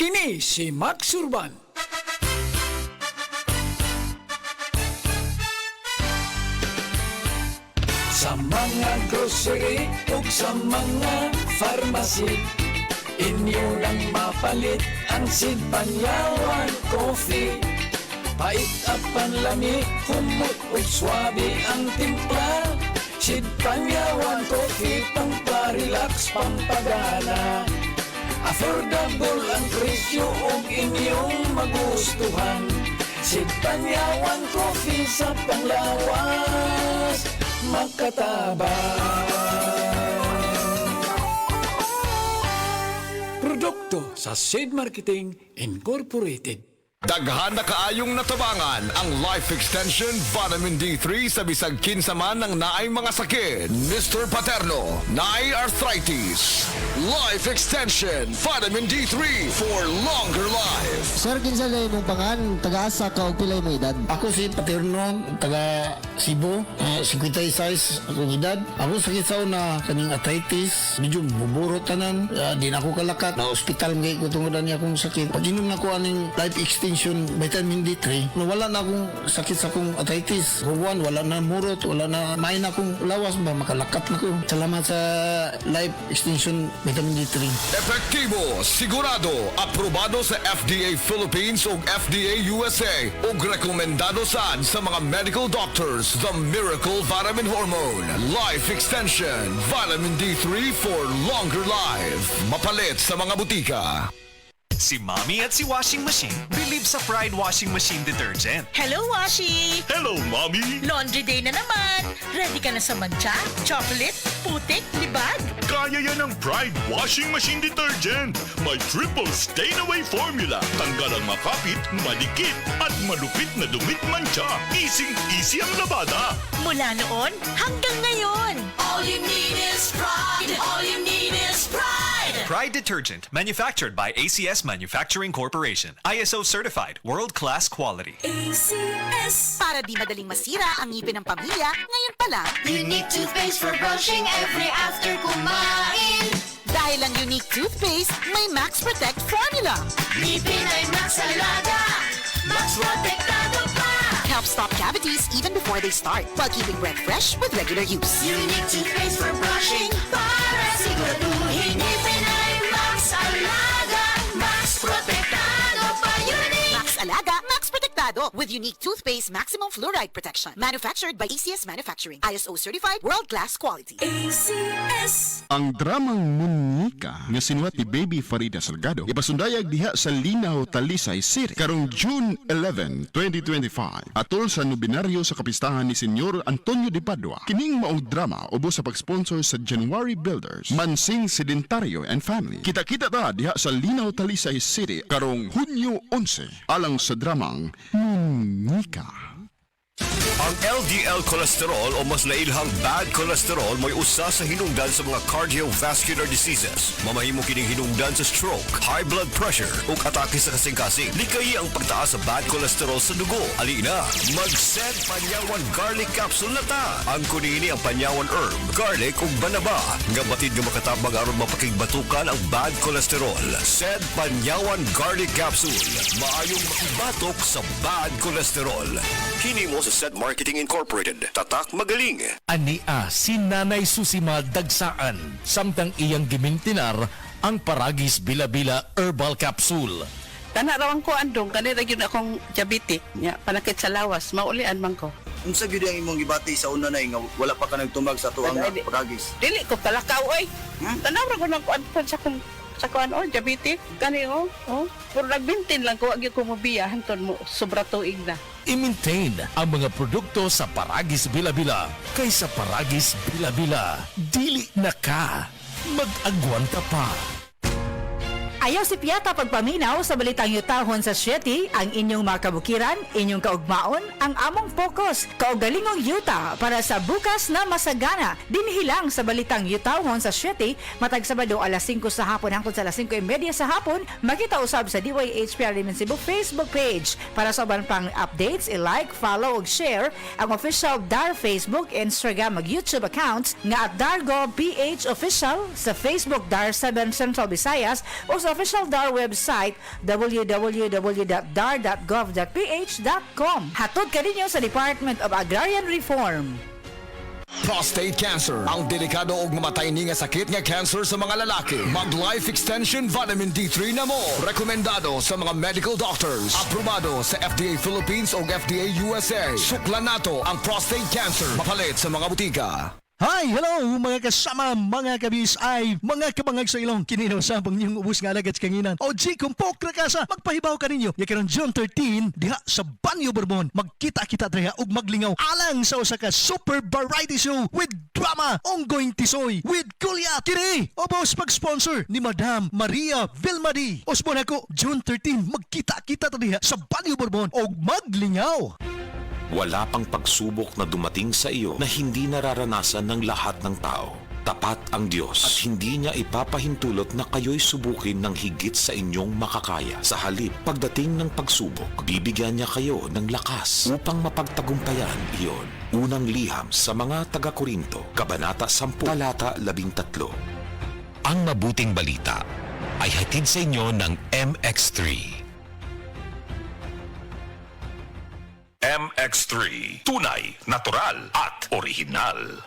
Kini si Max Urban. Sa mga grocery ug sa mga pharmacy, inyo nang mapalit ang Sid Panyawan Coffee. Pait at panlami, humot ug swabe ang timpla. Sid Panyawan Coffee, pang-relax, pampagana. Affordable ang presyo ug inyong magustuhan. Sid Panyawan Coffee sa panglawas, makatabang. Produkto sa Sid Marketing Incorporated. Daghan na kaayong natabangan ang Life Extension Vitamin D3 sa bisag kinsaman ng naay mga sakit. Mr. Paterno, naay arthritis. Life Extension Vitamin D3 for longer life. Sir, kinsa na imong pangan, taga-asa ka o pilay mo edad? Ako si Paterno, taga Cebu, 56 akong edad. Ako sakit sa una kaning arthritis, medyo buburo tanan, di na ako kalakat. Na ospital ngay ko tungudan niya akong sakit. Pag inom na ko aning Life Extension Vitamin D3, wala na akong sakit sa akong arthritis. Huwan, wala na murot, wala na main akong lawas ba, makalakat na ko. Salamat sa Life Extension Vitamin D3. Epektibo, sigurado, aprobado sa FDA Philippines ug FDA USA ug rekomendado saan sa mga medical doctors. The Miracle Vitamin Hormone. Life Extension Vitamin D3 for longer life. Mapalit sa mga butika. Si Mommy at si Washing Machine believe sa Pride Washing Machine Detergent. Hello, Washi! Hello, Mommy! Laundry day na naman! Ready ka na sa mancha, chocolate, putik, libag? Kaya yan ang Pride Washing Machine Detergent. May triple stain-away formula. Tanggal ang makapit, malikit, at malupit na dumit mancha. Easy ang labada. Mula noon hanggang ngayon. All you need is pride. All you need is pride. Pride Detergent, manufactured by ACS Manufacturing Corporation. ISO certified, world-class quality. ACS. Para di madaling masira ang ngipin ng pamilya, ngayon pa lang. Unique toothpaste for brushing every after kumain. Dahil ang unique toothpaste, may Max Protect formula. Ngipin ay Max Alaga, Max Protectado pa. Helps stop cavities even before they start, while keeping breath fresh with regular use. Unique toothpaste for brushing para siguraduhin ngipin ay Max Alaga, Max Protectado pa. Unique Max Alaga, Max Protectado with unique toothpaste maximum fluoride protection. Manufactured by ACS Manufacturing. ISO certified, world-class quality. ACS. Ang dramang Munika nga sinuwat ni Baby Farida Salgado ipasundayag diha sa Linaw, Talisay City karong June 11, 2025 atol sa nobinaryo sa kapistahan ni Senyor Antonio de Padua. Kining maong drama ubos sa pag-sponsor sa January Builders, Mansing Sedentaryo and Family. Kita-kita ta diha sa Linaw, Talisay City karong Hunyo 11 alang sa dramang Munika. Ang LDL cholesterol o mas nailhang bad cholesterol mo'y usa sa hinungdan sa mga cardiovascular diseases. Mamahimo kining hinungdan sa stroke, high blood pressure ug atake sa kasing-kasing. Likayi ang pagtaas sa bad cholesterol sa dugo. Alina, mag-Sed Panyawan Garlic Capsule na ta. Ang kunini ang Panyawan Herb, Garlic ug Banaba. Nga batid nga makatabang aron mapakigbatukan ang bad cholesterol. Sed Panyawan Garlic Capsule. Maayong makibatok sa bad cholesterol. Kini mo sa Sed Marketing Incorporated. Tatak magaling. Ania si Nanay Susima Dagsaan samtang iyang gimintinar ang Paragis Bila-Bila Herbal Capsule. Tanarawan ko andong kanira gyud akong diabetic nya panakit sa lawas maulian man ko. Unsa gyud ang imong gibati sa una nay nga wala pa ka nagtumag sa tuang Paragis? Dili ko talakaw oy. Tanawra ko nang kuan sa kuan diabetic kani puro nagbintin lang ko agi ko mobiya hanton mo sobra tuig na. I-maintain ang mga produkto sa Paragis Bila-Bila kaysa Paragis Bila-Bila. Dili na ka. Mag-agwanta pa. Ayaw si Piata pagpaminaw sa balitang yutahon sa Sieti, ang inyong mga kabukiran, inyong kaugmaon, ang among focus, kaugalingong yuta para sa bukas na masagana. Dinhilang sa balitang yutahon sa Sieti, matag Sabado alas 5 sa hapon hangtod sa alas 5:30 sa hapon, makita usab sa DYHPR Limen Cebu Facebook page. Para sa uban pang updates, i-like, follow ug share ang official DAR Facebook, Instagram ug YouTube accounts nga at DarGo PH Official sa Facebook DAR 7 Central Visayas o sa official DAR website www.dar.gov.ph.com. Hatod ka ninyo sa Department of Agrarian Reform. Prostate cancer, ang delikado ug mamatay ni nga sakit nga cancer sa mga lalaki. Mag Life Extension Vitamin D3 na mo. Rekomendado sa mga medical doctors. Aprobado sa FDA Philippines ug FDA USA. Suklan nato ang prostate cancer. Mapalit sa mga butika. Hi! Hello! Mga kasama, mga kabis ay mga kabangag sa ilong kininaw sa pangyong ubus nga alagad sa kanginan. O G, kung pokra ka sa, magpahibaw ka ninyo. Yakiron June 13, diha sa Banyo Bourbon. Magkita-kita treha ug maglingaw alang sa usa ka super variety show with drama, ongoing tisoy, with kulyat. Kini, obos pag-sponsor ni Madam Maria Vilmadi. Osbon ako, June 13, magkita-kita diha sa Banyo Bourbon ug maglingaw. Wala pang pagsubok na dumating sa iyo na hindi nararanasan ng lahat ng tao. Tapat ang Diyos at hindi niya ipapahintulot na kayo'y subukin ng higit sa inyong makakaya. Sa halip, pagdating ng pagsubok, bibigyan niya kayo ng lakas upang mapagtagumpayan iyon. Unang liham sa mga taga-Korinto, Kabanata 10, Talata 13. Ang mabuting balita ay hatid sa inyo ng MX3. MX3, tunay, natural at original.